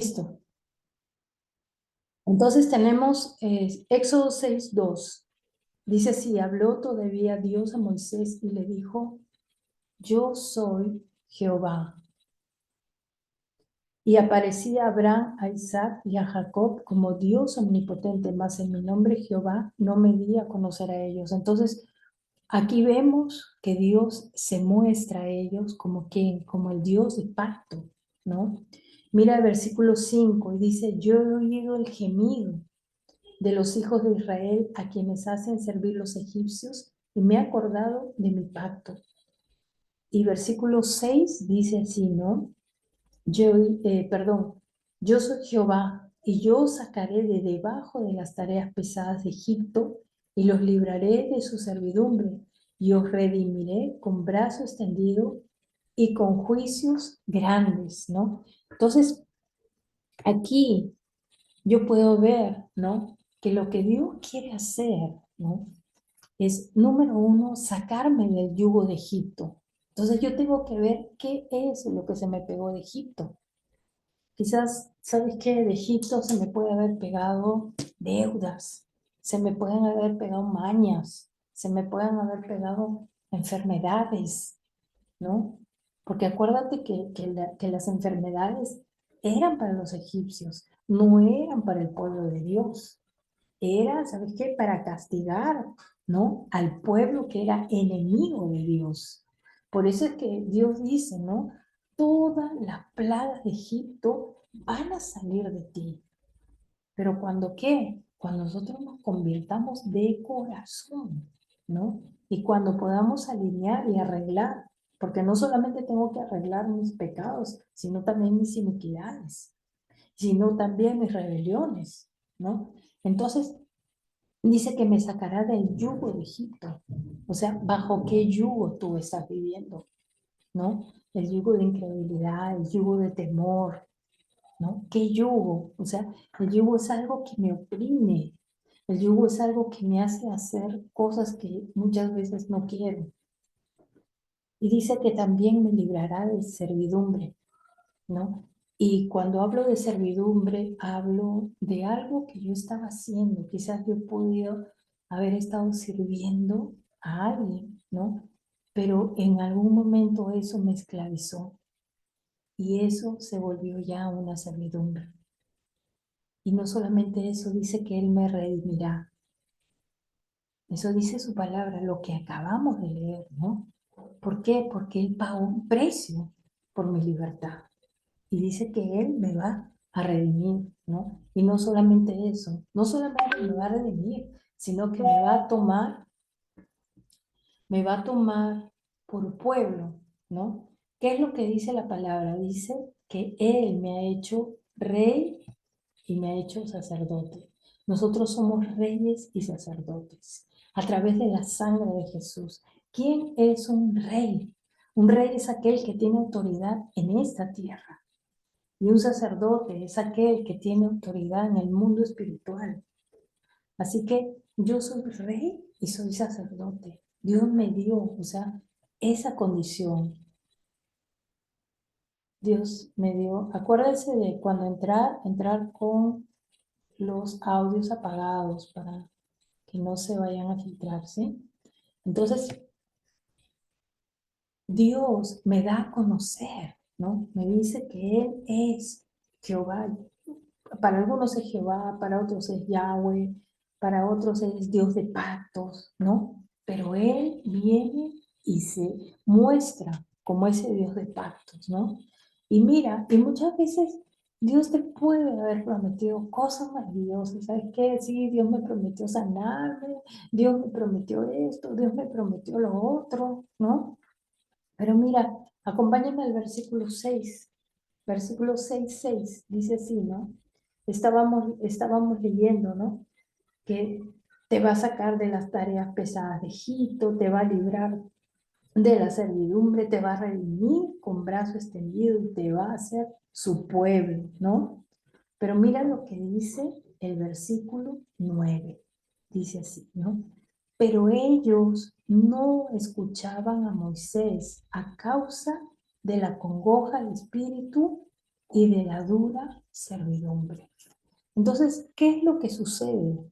Listo. Entonces tenemos Éxodo 6:2. Dice así: habló todavía Dios a Moisés y le dijo: yo soy Jehová. Y aparecía a Abraham, a Isaac y a Jacob como Dios omnipotente, mas en mi nombre Jehová no me di a conocer a ellos. Entonces, aquí vemos que Dios se muestra a ellos como quien, como el Dios de pacto, ¿no? Mira el versículo 5 y dice: yo he oído el gemido de los hijos de Israel a quienes hacen servir los egipcios y me he acordado de mi pacto. Y versículo 6 dice así, ¿no? Yo soy Jehová y yo os sacaré de debajo de las tareas pesadas de Egipto y los libraré de su servidumbre y os redimiré con brazo extendido y con juicios grandes, ¿no? Entonces, aquí yo puedo ver, ¿no? Que lo que Dios quiere hacer, ¿no? Es, número uno, sacarme del yugo de Egipto. Entonces yo tengo que ver qué es lo que se me pegó de Egipto. Quizás, ¿sabes qué? De Egipto se me puede haber pegado deudas, se me pueden haber pegado mañas, se me pueden haber pegado enfermedades, ¿no? Porque acuérdate que las enfermedades eran para los egipcios, no eran para el pueblo de Dios. Era, ¿sabes qué? Para castigar, ¿no? Al pueblo que era enemigo de Dios. Por eso es que Dios dice, ¿no? Todas las plagas de Egipto van a salir de ti. Pero ¿cuando qué? Cuando nosotros nos convirtamos de corazón, ¿no? Y cuando podamos alinear y arreglar, porque no solamente tengo que arreglar mis pecados, sino también mis iniquidades, sino también mis rebeliones, ¿no? Entonces, dice que me sacará del yugo de Egipto. O sea, ¿bajo qué yugo tú estás viviendo? ¿No? El yugo de incredulidad, el yugo de temor, ¿no? ¿Qué yugo? O sea, el yugo es algo que me oprime. El yugo es algo que me hace hacer cosas que muchas veces no quiero. Y dice que también me librará de servidumbre, ¿no? Y cuando hablo de servidumbre, hablo de algo que yo estaba haciendo. Quizás yo he podido haber estado sirviendo a alguien, ¿no? Pero en algún momento eso me esclavizó y eso se volvió ya una servidumbre. Y no solamente eso, dice que Él me redimirá. Eso dice su palabra, lo que acabamos de leer, ¿no? ¿Por qué? Porque Él pagó un precio por mi libertad. Y dice que Él me va a redimir, ¿no? Y no solamente eso, no solamente me va a redimir, sino que me va a tomar por pueblo, ¿no? ¿Qué es lo que dice la palabra? Dice que Él me ha hecho rey y me ha hecho sacerdote. Nosotros somos reyes y sacerdotes a través de la sangre de Jesús. ¿Quién es un rey? Un rey es aquel que tiene autoridad en esta tierra. Y un sacerdote es aquel que tiene autoridad en el mundo espiritual. Así que yo soy rey y soy sacerdote. Dios me dio, o sea, esa condición. Dios me dio, acuérdense de cuando entrar con los audios apagados para que no se vayan a filtrar, ¿sí? Entonces, Dios me da a conocer, ¿no? Me dice que Él es Jehová. Para algunos es Jehová, para otros es Yahweh, para otros es Dios de pactos, ¿no? Pero Él viene y se muestra como ese Dios de pactos, ¿no? Y mira, y muchas veces Dios te puede haber prometido cosas maravillosas. ¿Sabes qué? Sí, Dios me prometió sanarme, Dios me prometió esto, Dios me prometió lo otro, ¿no? Pero mira, acompáñame al versículo 6. Versículo 6:6 dice así, ¿no? Estábamos leyendo, ¿no? Que te va a sacar de las tareas pesadas de Egipto, te va a librar de la servidumbre, te va a redimir con brazo extendido y te va a hacer su pueblo, ¿no? Pero mira lo que dice el versículo 9. Dice así, ¿no? Pero ellos no escuchaban a Moisés a causa de la congoja del espíritu y de la dura servidumbre. Entonces, ¿qué es lo que sucede?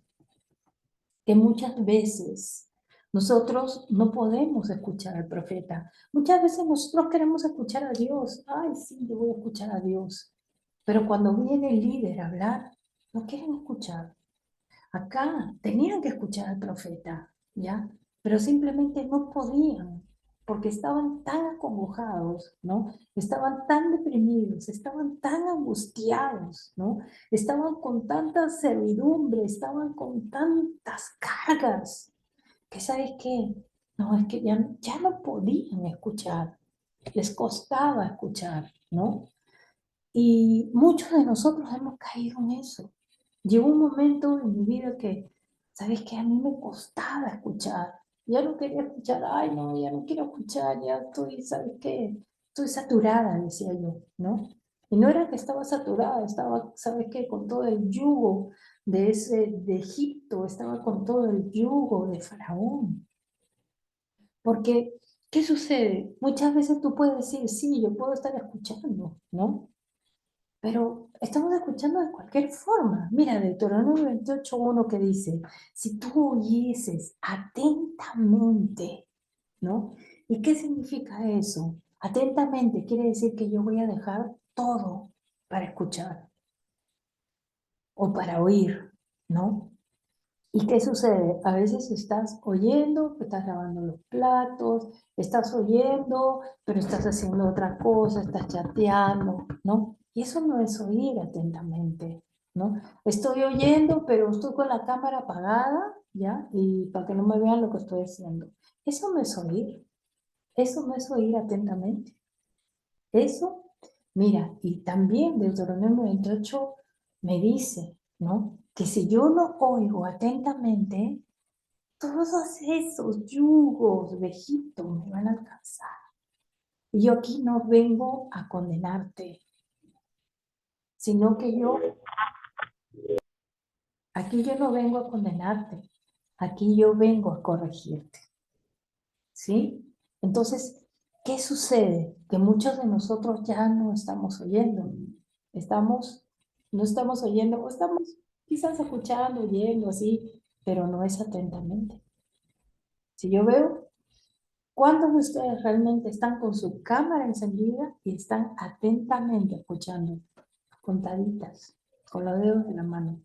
Que muchas veces nosotros no podemos escuchar al profeta. Muchas veces nosotros queremos escuchar a Dios. Ay, sí, yo voy a escuchar a Dios. Pero cuando viene el líder a hablar, no quieren escuchar. Acá tenían que escuchar al profeta, ¿ya? Pero simplemente no podían, porque estaban tan acongojados, ¿no? Estaban tan deprimidos, estaban tan angustiados, ¿no? Estaban con tanta servidumbre, estaban con tantas cargas, que ¿sabes qué? No, es que ya no podían escuchar, les costaba escuchar, ¿no? Y muchos de nosotros hemos caído en eso. Llegó un momento en mi vida que, ¿sabes qué? A mí me costaba escuchar. Ya no quería escuchar, ay, no, ya no quiero escuchar, ya estoy, ¿sabes qué? Estoy saturada, decía yo, ¿no? Y no era que estaba saturada, estaba, ¿sabes qué? Con todo el yugo de Egipto, estaba con todo el yugo de Faraón. Porque, ¿qué sucede? Muchas veces tú puedes decir, sí, yo puedo estar escuchando, ¿no? Pero estamos escuchando de cualquier forma. Mira, Deuteronomio 28:1 que dice, si tú oyeses atentamente, ¿no? ¿Y qué significa eso? Atentamente quiere decir que yo voy a dejar todo para escuchar o para oír, ¿no? ¿Y qué sucede? A veces estás oyendo, estás lavando los platos, estás oyendo, pero estás haciendo otra cosa, estás chateando, ¿no? Y eso no es oír atentamente, ¿no? Estoy oyendo, pero estoy con la cámara apagada, ¿ya? Y para que no me vean lo que estoy haciendo. Eso no es oír, eso no es oír atentamente. Eso, mira, y también Deuteronomio 28 me dice, ¿no? Que si yo no oigo atentamente, todos esos yugos de Egipto me van a alcanzar. Y yo aquí no vengo a condenarte, sino que aquí yo no vengo a condenarte, aquí yo vengo a corregirte, ¿sí? Entonces, ¿qué sucede? Que muchos de nosotros ya no estamos oyendo, estamos, no estamos oyendo, o estamos quizás escuchando, oyendo, así, pero no es atentamente. Si yo veo, ¿cuántos de ustedes realmente están con su cámara encendida y están atentamente escuchando? Contaditas, con los dedos de la mano,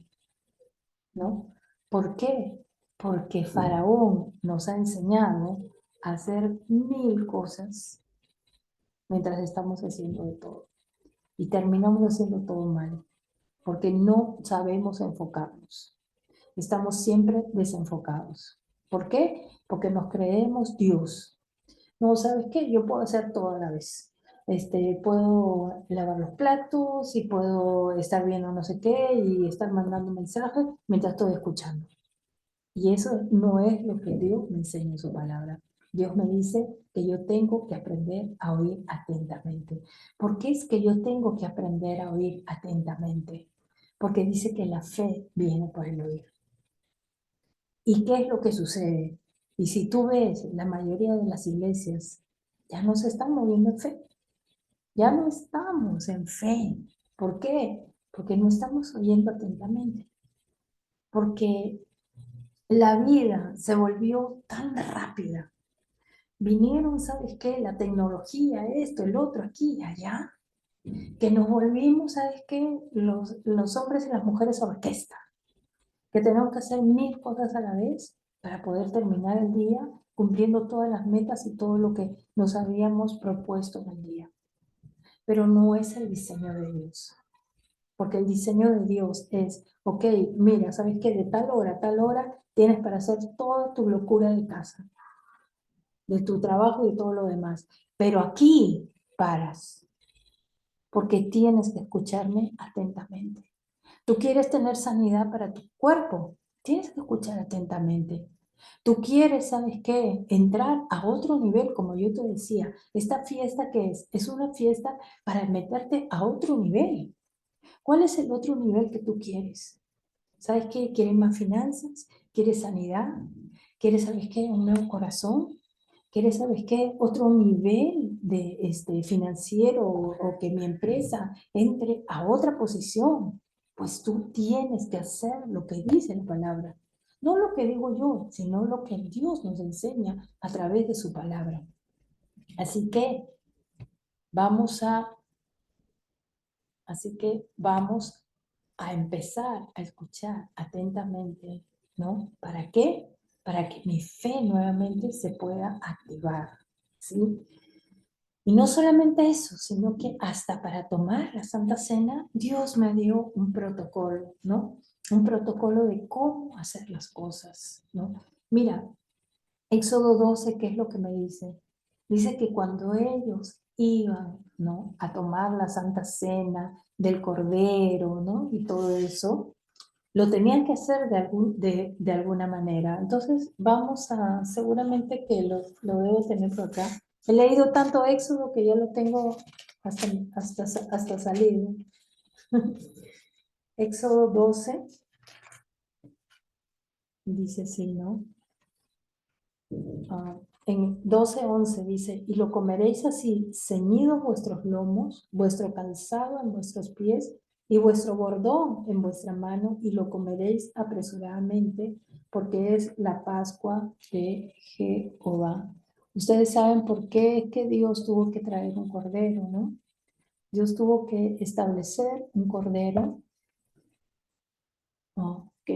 ¿no? ¿Por qué? Porque Faraón nos ha enseñado a hacer mil cosas mientras estamos haciendo de todo. Y terminamos haciendo todo mal, porque no sabemos enfocarnos. Estamos siempre desenfocados. ¿Por qué? Porque nos creemos Dios. No, ¿sabes qué? Yo puedo hacer todo a la vez. Puedo lavar los platos y puedo estar viendo no sé qué y estar mandando mensajes mientras estoy escuchando. Y eso no es lo que Dios me enseña en su palabra. Dios me dice que yo tengo que aprender a oír atentamente. ¿Por qué es que yo tengo que aprender a oír atentamente? Porque dice que la fe viene por el oír. ¿Y qué es lo que sucede? Y si tú ves, la mayoría de las iglesias ya no se están moviendo en fe, ya no estamos en fe. ¿Por qué? Porque no estamos oyendo atentamente. Porque la vida se volvió tan rápida. Vinieron, ¿sabes qué? La tecnología, esto, el otro, aquí y allá, que nos volvimos, ¿sabes qué? Los hombres y las mujeres orquesta, que tenemos que hacer mil cosas a la vez para poder terminar el día cumpliendo todas las metas y todo lo que nos habíamos propuesto en el día. Pero no es el diseño de Dios, porque el diseño de Dios es, ok, mira, ¿sabes qué? De tal hora a tal hora tienes para hacer toda tu locura de casa, de tu trabajo y de todo lo demás. Pero aquí paras, porque tienes que escucharme atentamente. Tú quieres tener sanidad para tu cuerpo, tienes que escuchar atentamente. Tú quieres, ¿sabes qué? Entrar a otro nivel, como yo te decía. ¿Esta fiesta qué es? Es una fiesta para meterte a otro nivel. ¿Cuál es el otro nivel que tú quieres? ¿Sabes qué? ¿Quieres más finanzas? ¿Quieres sanidad? ¿Quieres, sabes qué? Un nuevo corazón. ¿Quieres, sabes qué? Otro nivel de, financiero o que mi empresa entre a otra posición. Pues tú tienes que hacer lo que dice la palabra. No lo que digo yo, sino lo que Dios nos enseña a través de su palabra. Así que vamos a, vamos a empezar a escuchar atentamente, ¿no? ¿Para qué? Para que mi fe nuevamente se pueda activar, ¿sí? Y no solamente eso, sino que hasta para tomar la Santa Cena, Dios me dio un protocolo, ¿no? Un protocolo de cómo hacer las cosas, ¿no? Mira, Éxodo 12, ¿qué es lo que me dice? Dice que cuando ellos iban, ¿no? A tomar la Santa Cena del Cordero, ¿no? Y todo eso, lo tenían que hacer de alguna manera. Entonces, vamos a, seguramente que lo debo tener por acá. He leído tanto Éxodo que ya lo tengo hasta salido. Éxodo 12 dice así, ¿no? Ah, en 12:11 dice, y lo comeréis así, ceñidos vuestros lomos, vuestro calzado en vuestros pies y vuestro bordón en vuestra mano, y lo comeréis apresuradamente, porque es la Pascua de Jehová. Ustedes saben por qué es que Dios tuvo que traer un cordero, ¿no? Dios tuvo que establecer un cordero. Ok.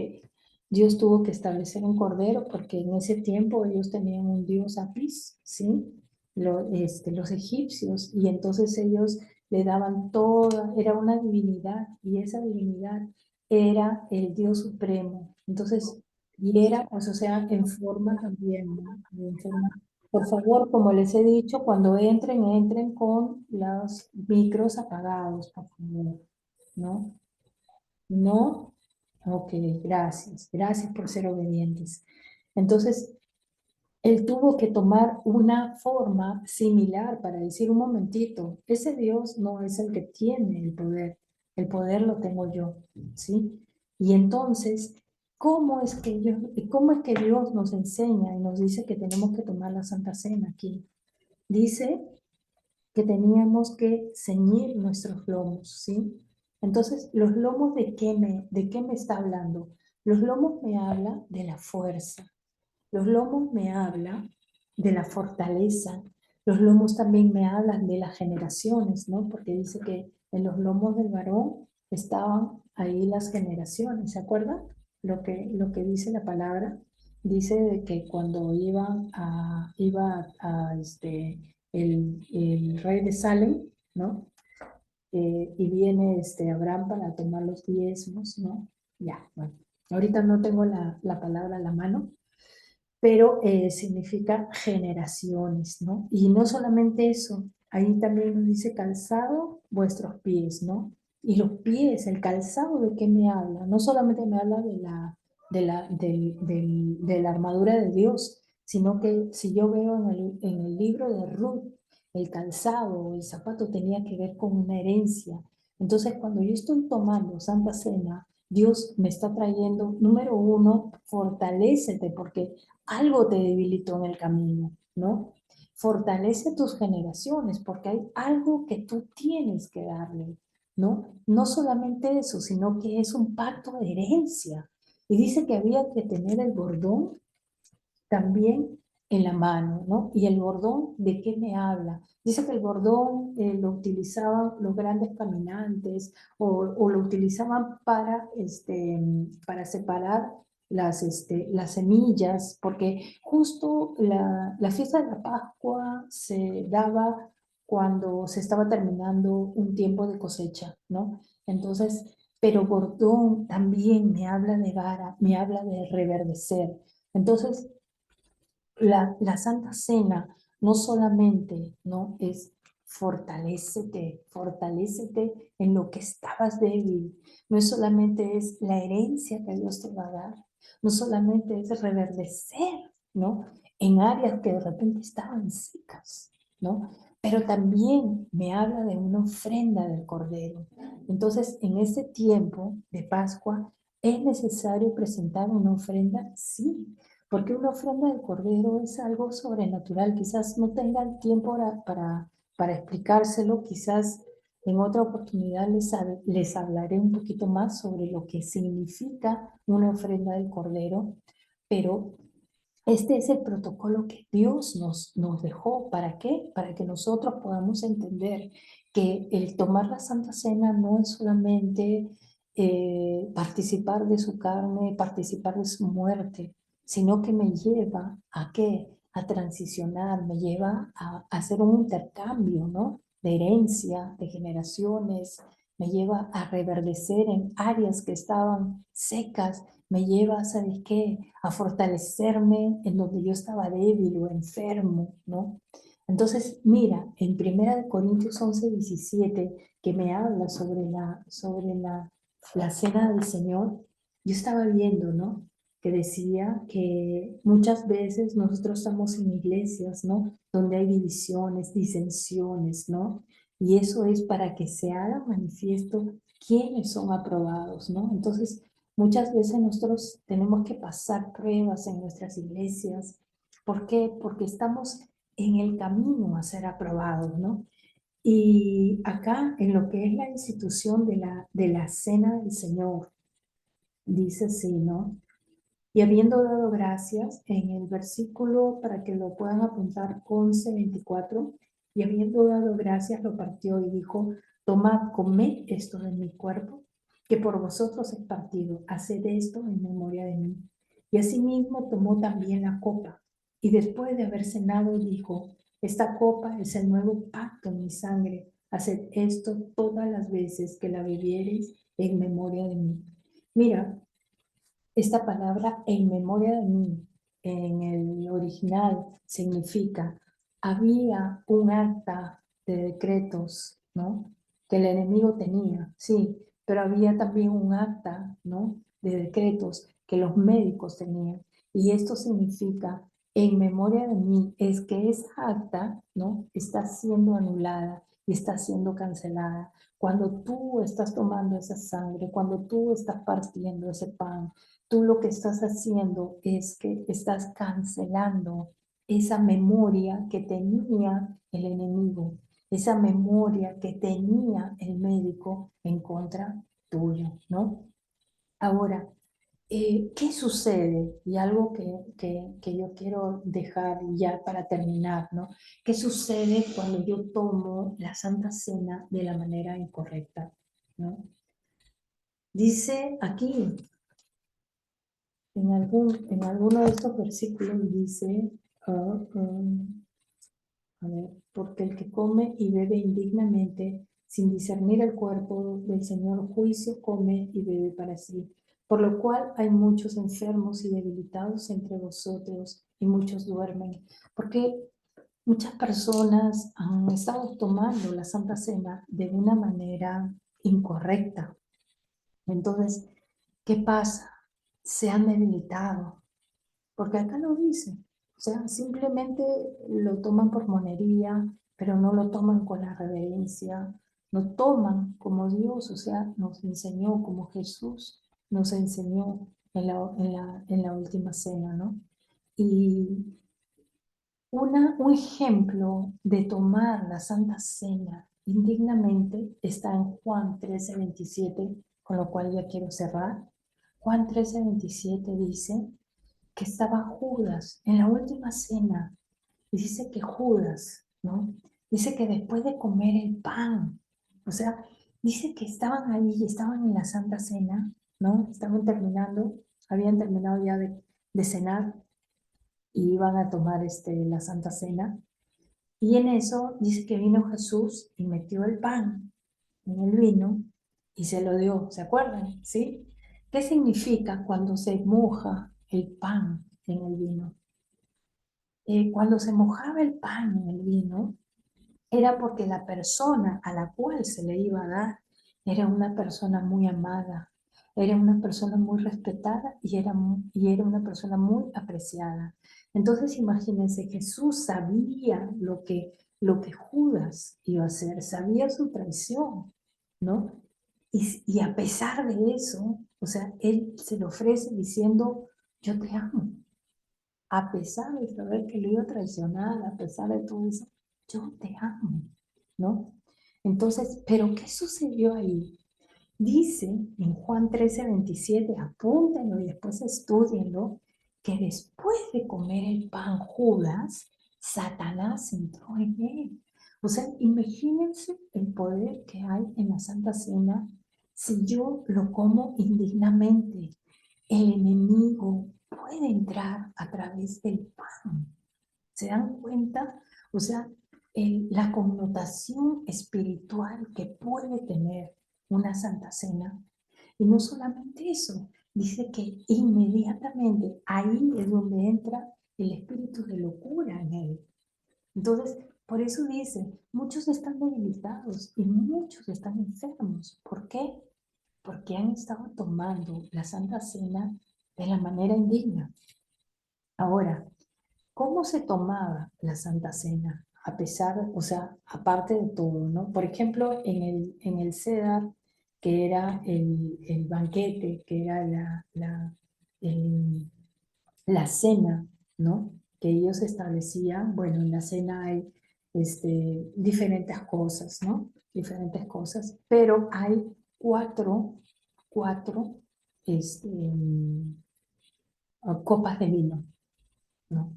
Dios tuvo que establecer un cordero porque en ese tiempo ellos tenían un dios Apis, ¿sí? Los egipcios, y entonces ellos le daban toda, era una divinidad, y esa divinidad era el Dios supremo. Entonces, y era, pues, o sea, en forma también, ¿no? En forma. Por favor, como les he dicho, cuando entren, entren con los micros apagados, por favor, ¿no? No, ok, gracias, gracias por ser obedientes. Entonces, él tuvo que tomar una forma similar para decir un momentito, ese Dios no es el que tiene el poder lo tengo yo, ¿sí? Y entonces, cómo es que Dios nos enseña y nos dice que tenemos que tomar la Santa Cena aquí? Dice que teníamos que ceñir nuestros lomos, ¿sí? Entonces, ¿los lomos de qué me está hablando? Los lomos me habla de la fuerza, los lomos me habla de la fortaleza, los lomos también me hablan de las generaciones, ¿no? Porque dice que en los lomos del varón estaban ahí las generaciones, ¿se acuerdan? Lo que dice la palabra, dice de que cuando el rey de Salem, ¿no? Y viene Abraham para tomar los diezmos, ¿no? Ya, bueno, ahorita no tengo la palabra a la mano, pero significa generaciones, ¿no? Y no solamente eso, ahí también nos dice calzado vuestros pies, ¿no? Y los pies, el calzado, ¿de qué me habla? No solamente me habla de la armadura de Dios, sino que si yo veo en el libro de Ruth, el calzado, el zapato tenía que ver con una herencia. Entonces, cuando yo estoy tomando Santa Cena, Dios me está trayendo, número uno, fortalécete, porque algo te debilitó en el camino, ¿no? Fortalece tus generaciones porque hay algo que tú tienes que darle, ¿no? No solamente eso, sino que es un pacto de herencia. Y dice que había que tener el bordón también en la mano, ¿no? Y el bordón, ¿de qué me habla? Dice que el bordón lo utilizaban los grandes caminantes o lo utilizaban para separar las semillas, porque justo la fiesta de la Pascua se daba cuando se estaba terminando un tiempo de cosecha, ¿no? Entonces, pero bordón también me habla de vara, me habla de reverdecer. Entonces, la Santa Cena no solamente, ¿no? Es fortalécete en lo que estabas débil. No es solamente es la herencia que Dios te va a dar, no solamente es reverdecer, ¿no? En áreas que de repente estaban secas, ¿no? Pero también me habla de una ofrenda del Cordero. Entonces, en ese tiempo de Pascua, ¿es necesario presentar una ofrenda? Sí, porque una ofrenda de cordero es algo sobrenatural. Quizás no tengan tiempo para explicárselo, quizás en otra oportunidad les hablaré un poquito más sobre lo que significa una ofrenda del cordero, pero este es el protocolo que Dios nos dejó. ¿Para qué? Para que nosotros podamos entender que el tomar la Santa Cena no es solamente participar de su carne, participar de su muerte, sino que me lleva a qué? A transicionar, me lleva a hacer un intercambio, ¿no? De herencia, de generaciones, me lleva a reverdecer en áreas que estaban secas, me lleva, ¿sabes qué? A fortalecerme en donde yo estaba débil o enfermo, ¿no? Entonces, mira, en 1 Corintios 11:17, que me habla sobre la cena del Señor, yo estaba viendo, ¿no? Que decía que muchas veces nosotros estamos en iglesias, ¿no? Donde hay divisiones, disensiones, ¿no? Y eso es para que se haga manifiesto quiénes son aprobados, ¿no? Entonces, muchas veces nosotros tenemos que pasar pruebas en nuestras iglesias. ¿Por qué? Porque estamos en el camino a ser aprobados, ¿no? Y acá, en lo que es la institución de la cena del Señor, dice así, ¿no? Y habiendo dado gracias, en el versículo, para que lo puedan apuntar, 11:24, y habiendo dado gracias, lo partió y dijo, tomad, comed esto de mi cuerpo, que por vosotros es partido, haced esto en memoria de mí. Y asimismo tomó también la copa, y después de haber cenado, dijo, esta copa es el nuevo pacto en mi sangre, haced esto todas las veces que la bebiereis en memoria de mí. Mira, esta palabra en memoria de mí, en el original, significa, había un acta de decretos, ¿no? Que el enemigo tenía, sí, pero había también un acta, ¿no? De decretos que los médicos tenían. Y esto significa, en memoria de mí, es que esa acta, ¿no? Está siendo anulada y está siendo cancelada. Cuando tú estás tomando esa sangre, cuando tú estás partiendo ese pan, tú lo que estás haciendo es que estás cancelando esa memoria que tenía el enemigo, esa memoria que tenía el médico en contra tuyo, ¿no? Ahora, ¿qué sucede? Y algo que yo quiero dejar ya para terminar, ¿no? ¿Qué sucede cuando yo tomo la Santa Cena de la manera incorrecta, ¿no? Dice aquí, en alguno de estos versículos dice, a ver, porque el que come y bebe indignamente, sin discernir el cuerpo del Señor, juicio come y bebe para sí. Por lo cual hay muchos enfermos y debilitados entre vosotros, y muchos duermen. Porque muchas personas han estado tomando la Santa Cena de una manera incorrecta. Entonces, ¿qué pasa? Se han debilitado, porque acá lo dice. O sea, simplemente lo toman por monería, pero no lo toman con la reverencia, lo toman como Dios, o sea, nos enseñó, como Jesús nos enseñó en la última cena, ¿no? Y un ejemplo de tomar la Santa Cena indignamente está en Juan 13:27, con lo cual ya quiero cerrar. Juan 13:27 dice que estaba Judas en la última cena, y dice que Judas, ¿no? Dice que después de comer el pan, o sea, dice que estaban ahí, estaban en la Santa Cena, ¿no? Estaban terminando, habían terminado ya de cenar y iban a tomar la Santa Cena. Y en eso dice que vino Jesús y metió el pan en el vino y se lo dio, ¿se acuerdan? ¿Sí? ¿Qué significa cuando se moja el pan en el vino? Cuando se mojaba el pan en el vino, era porque la persona a la cual se le iba a dar era una persona muy amada, era una persona muy respetada y era una persona muy apreciada. Entonces, imagínense, Jesús sabía lo que Judas iba a hacer, sabía su traición, ¿no? Y a pesar de eso, o sea, él se le ofrece diciendo, yo te amo, a pesar de saber que lo iba a traicionar, a pesar de todo eso, yo te amo, ¿no? Entonces, ¿pero qué sucedió ahí? Dice en Juan 13:27, apúntenlo y después estudienlo, que después de comer el pan Judas, Satanás entró en él. O sea, imagínense el poder que hay en la Santa Cena si yo lo como indignamente. El enemigo puede entrar a través del pan. ¿Se dan cuenta? O sea, la connotación espiritual que puede tener una Santa Cena. Y no solamente eso, dice que inmediatamente ahí es donde entra el espíritu de locura en él. Entonces, por eso dice, muchos están debilitados y muchos están enfermos. ¿Por qué? Porque han estado tomando la Santa Cena de la manera indigna. Ahora, ¿cómo se tomaba la Santa Cena? A pesar, o sea, aparte de todo, ¿no? Por ejemplo, en el Cedar, que era el banquete, que era el- la cena, ¿no? Que ellos establecían, bueno, en la cena hay diferentes cosas, ¿no? Diferentes cosas, pero hay cuatro este, copas de vino, ¿no?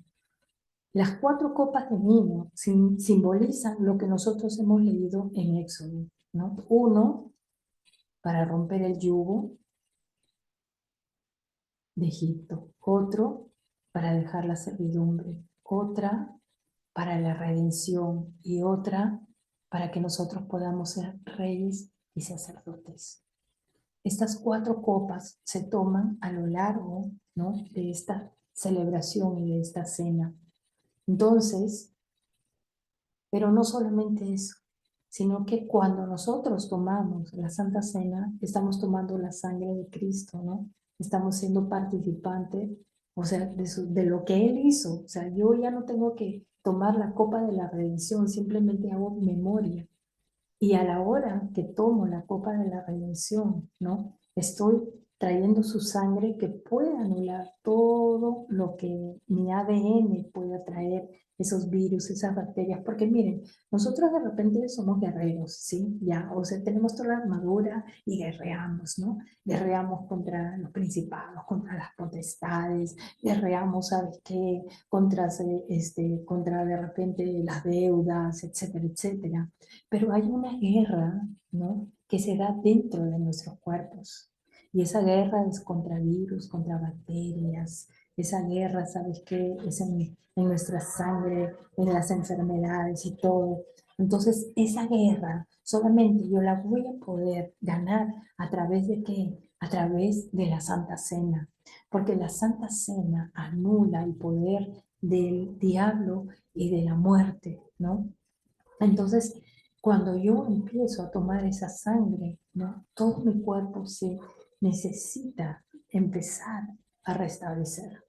Las cuatro copas de vino simbolizan lo que nosotros hemos leído en Éxodo, ¿no? Uno, para romper el yugo de Egipto. Otro, para dejar la servidumbre. Otra, para la redención. Y otra, para que nosotros podamos ser reyes y sacerdotes. Estas cuatro copas se toman a lo largo, ¿no?, de esta celebración y de esta cena. Entonces, pero no solamente eso, sino que cuando nosotros tomamos la Santa Cena, estamos tomando la sangre de Cristo, ¿no? Estamos siendo participantes, o sea, de lo que Él hizo. O sea, yo ya no tengo que tomar la copa de la redención, simplemente hago memoria. Y a la hora que tomo la copa de la redención, ¿no? Estoy trayendo su sangre que puede anular todo lo que mi ADN pueda traer, esos virus, esas bacterias. Porque miren, nosotros de repente somos guerreros, ¿sí? Ya, o sea, tenemos toda la armadura y guerreamos, ¿no? Guerreamos contra los principados, contra las potestades, guerreamos, ¿sabes qué? Contra de repente las deudas, etcétera, etcétera. Pero hay una guerra, ¿no?, que se da dentro de nuestros cuerpos. Y esa guerra es contra virus, contra bacterias. Esa guerra, ¿sabes qué? Es en nuestra sangre, en las enfermedades y todo. Entonces, esa guerra solamente yo la voy a poder ganar a través de qué? A través de la Santa Cena. Porque la Santa Cena anula el poder del diablo y de la muerte, ¿no? Entonces, cuando yo empiezo a tomar esa sangre, ¿no?, todo mi cuerpo se necesita empezar a restablecer.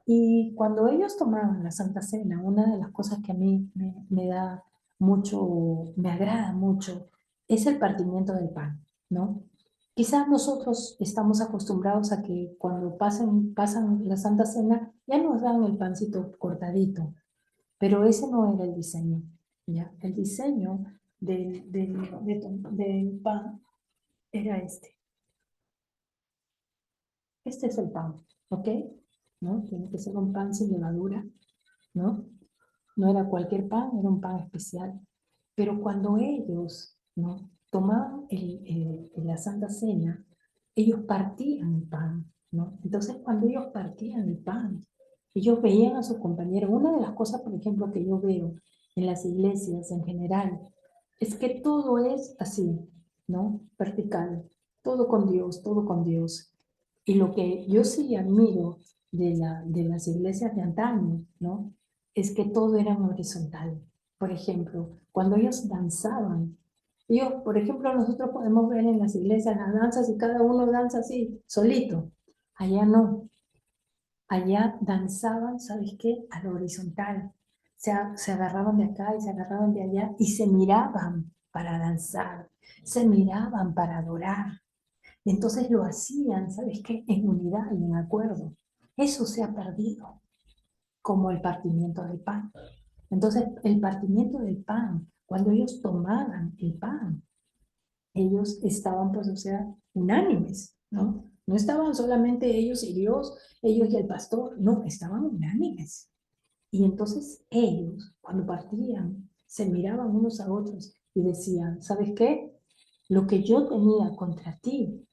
Y cuando ellos tomaban la Santa Cena, una de las cosas que a mí me da mucho, me agrada mucho, es el partimiento del pan, ¿no? Quizás nosotros estamos acostumbrados a que cuando pasan la Santa Cena, ya nos dan el pancito cortadito, pero ese no era el diseño, ¿ya? El diseño del pan era este. Este es el pan, ¿ok? ¿No? Tiene que ser un pan sin levadura, ¿no? No era cualquier pan, era un pan especial. Pero cuando ellos, ¿no?, tomaban la Santa Cena, ellos partían el pan, ¿no? Entonces, cuando ellos partían el pan, ellos veían a sus compañeros. Una de las cosas, por ejemplo, que yo veo en las iglesias en general, es que todo es así, ¿no? Vertical. Todo con Dios, todo con Dios. Y lo que yo sí admiro de las iglesias de antaño, ¿no?, es que todo era horizontal. Por ejemplo, cuando ellos danzaban, ellos, por ejemplo, nosotros podemos ver en las iglesias las danzas y cada uno danza así, solito. Allá no. Allá danzaban, ¿sabes qué? A lo horizontal. Se agarraban de acá y se agarraban de allá y se miraban para danzar, se miraban para adorar. Entonces lo hacían, ¿sabes qué? En unidad y en acuerdo. Eso se ha perdido. como el partimiento del pan. Entonces, el partimiento del pan, cuando ellos tomaban el pan, ellos estaban, pues, o sea, unánimes, ¿no? No estaban solamente ellos y Dios, ellos y el pastor, no, estaban unánimes. Y entonces ellos, cuando partían, se miraban unos a otros y decían, ¿sabes qué? Lo que yo tenía contra ti,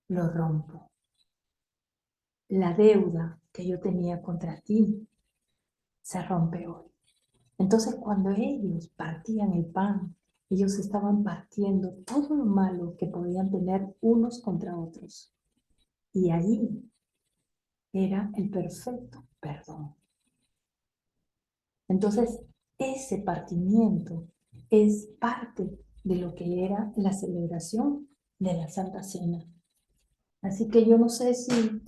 lo rompo. La deuda que yo tenía contra ti se rompe hoy. Entonces, cuando ellos partían el pan, ellos estaban partiendo todo lo malo que podían tener unos contra otros. Y ahí era el perfecto perdón. Entonces, ese partimiento es parte de lo que era la celebración de la Santa Cena. Así que yo no sé si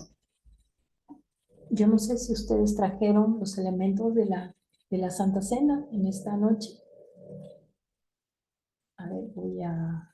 ustedes trajeron los elementos de la Santa Cena en esta noche. A ver, voy a